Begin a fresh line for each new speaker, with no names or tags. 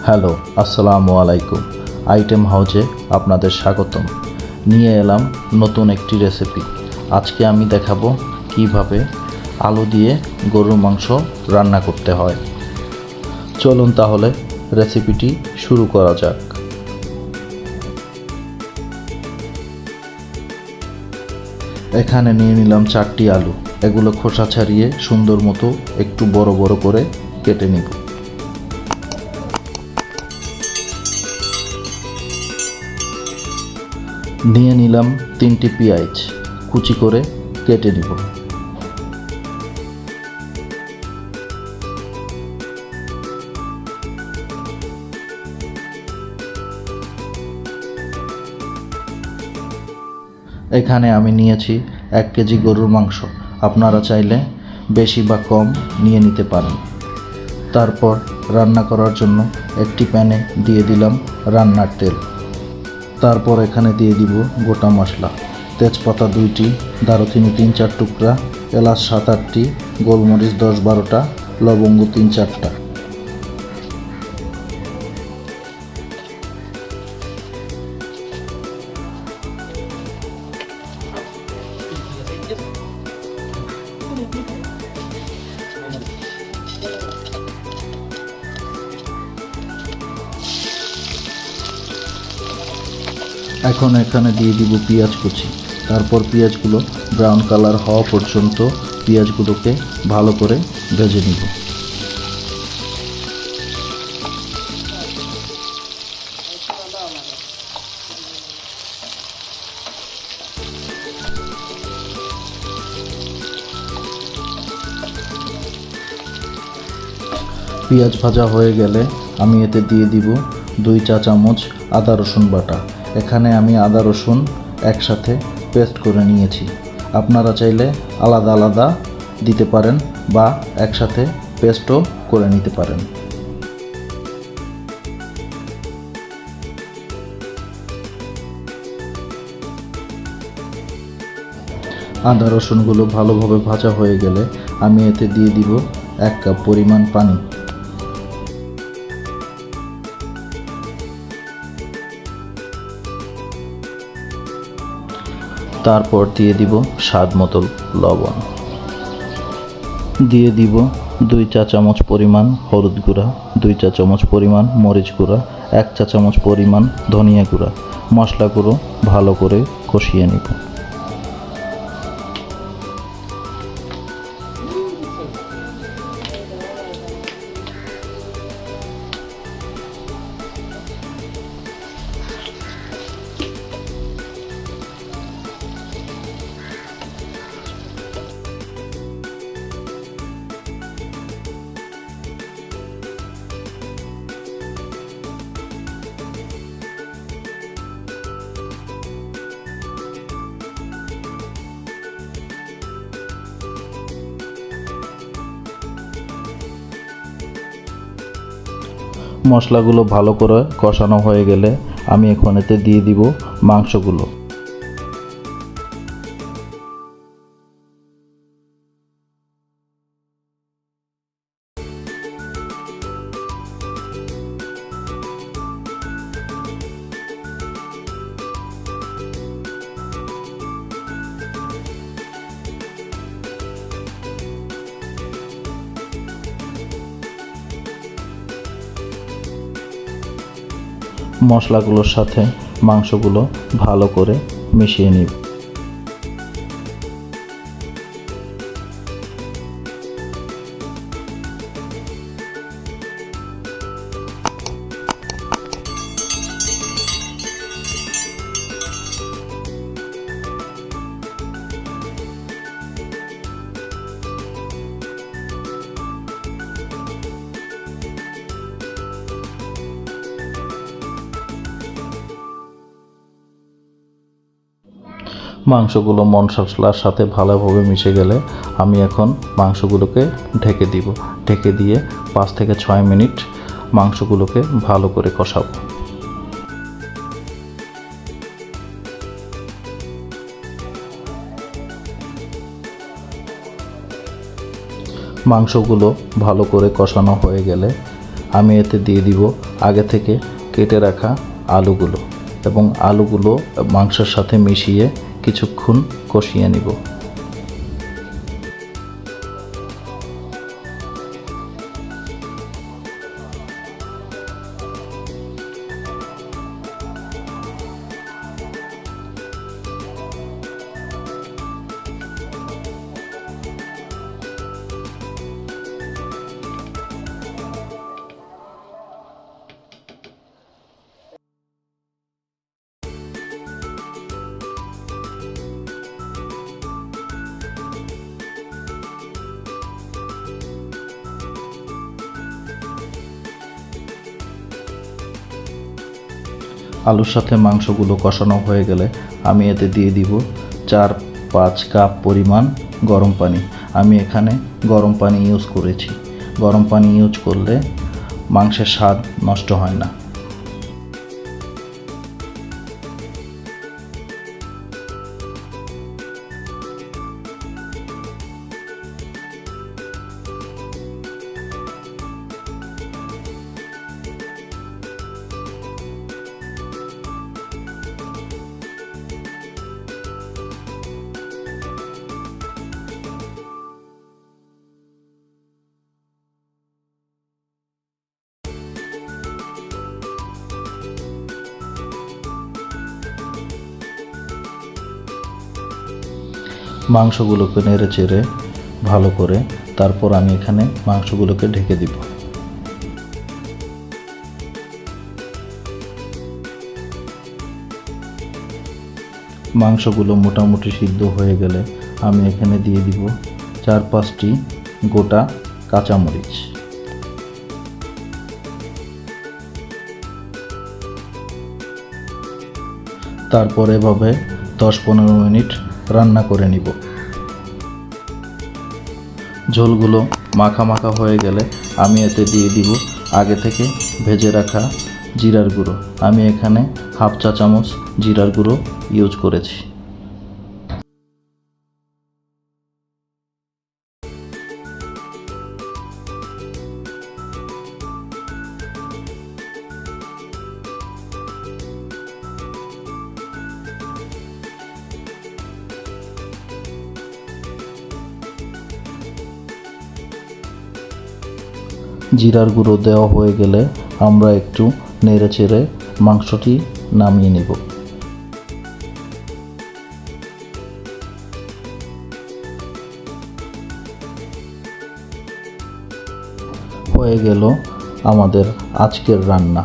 Hello, আসসালামু আলাইকুম। Item হাউজে আপনাদের স্বাগতম। নিয়ে এলাম নতুন একটি রেসিপি। আজকে আমি দেখাবো কিভাবে আলু দিয়ে গরুর মাংস রান্না করতে হয়। চলুন তাহলে রেসিপিটি শুরু করা যাক। এখানে নিয়ে নিলাম 4টি আলু। এগুলো খোসা ছাড়িয়ে সুন্দর মতো একটু বড় বড় করে কেটে নিব। নিয়ে নিলাম 3টি পেঁয়াজ, কুচি করে কেটে নিব। এখানে আমি নিয়েছি 1 কেজি গরুর মাংস। আপনারা চাইলে বেশি বা কম নিয়ে নিতে পারেন। তারপর রান্না করার জন্য একটি প্যানে দিয়ে দিলাম রান্নার তেল। তারপর এখানে দিয়ে দিব গোটা মশলা, তেজপাতা 2টি, দারুচিনি 3-4 টুকরা, এলাচ 7-8টি, গোলমরিচ 10-12টা, লবঙ্গ 3-4টা। এখন এখানে দিয়ে দিব পেঁয়াজ কুচি। তারপর পেঁয়াজগুলো ব্রাউন কালার হওয়া পর্যন্ত পেঁয়াজগুলোকে ভালো করে ভেজে নিব। পেঁয়াজ ভাজা হয়ে গেলে আমি এতে দিয়ে দিব 2 চা চামচ আদা রসুন বাটা। এখানে আমি আদা রসুন একসাথে পেস্ট করে নিয়েছি। আপনারা চাইলে আলাদা আলাদা দিতে পারেন বা একসাথে পেস্টও করে নিতে পারেন। আদা রসুনগুলো ভালোভাবে ভাজা হয়ে গেলে আমি এতে দিয়ে দিব 1 কাপ পরিমাণ পানি। তারপর দিয়ে দিব স্বাদ মতো লবণ, দিয়ে দিব 2 চা চামচ পরিমাণ হলুদ গুঁড়া, 2 চা চামচ পরিমাণ মরিচ গুঁড়া, 1 চা চামচ পরিমাণ ধনিয়া গুঁড়া। মশলাগুলো ভালো করে কষিয়ে নিব। মশলাগুলো ভালো করে কষানো হয়ে গেলে আমি এখন এতে দিয়ে দিব মাংসগুলো। মশলাগুলোর সাথে মাংসগুলো ভালো করে মিশিয়ে নিব। মাংসগুলো মশলার সাথে ভালোভাবে মিশে গেলে আমি এখন মাংসগুলোকে ঢেকে দিব। ঢেকে দিয়ে 5 থেকে 6 মিনিট মাংসগুলোকে ভালো করে কষাবো। মাংসগুলো ভালো করে কষানো হয়ে গেলে আমি এতে দিয়ে দিব আগে থেকে কেটে রাখা আলুগুলো এবং আলুগুলো মাংসের সাথে মিশিয়ে কিছুক্ষণ কষিয়ে নিব। আলুর সাথে মাংসগুলো কষানো হয়ে গেলে আমি এতে দিয়ে দিব 4-5 কাপ পরিমাণ গরম পানি। আমি এখানে গরম পানি ইউজ করেছি। গরম পানি ইউজ করলে মাংসের স্বাদ নষ্ট হয় না। মাংসগুলোকে নেড়ে চেড়ে ভালো করে তারপর আমি এখানে মাংসগুলোকে ঢেকে দিব। মাংসগুলো মোটামুটি সিদ্ধ হয়ে গেলে আমি এখানে দিয়ে দিব 4-5টি গোটা কাঁচামরিচ। তারপর এভাবে 10-15 মিনিট রান্না করে নিব। ঝোলগুলো মাখা মাখা হয়ে গেলে আমি এতে দিয়ে দিব আগে থেকে ভেজে রাখা জিরার গুঁড়ো। আমি এখানে 1/2 চা চামচ জিরার গুঁড়ো ইউজ করেছি। জিরার গুঁড়ো দেওয়া হয়ে গেলে আমরা একটু নেড়ে চেড়ে মাংসটি নামিয়ে নেব। হয়ে গেল আমাদের আজকের রান্না।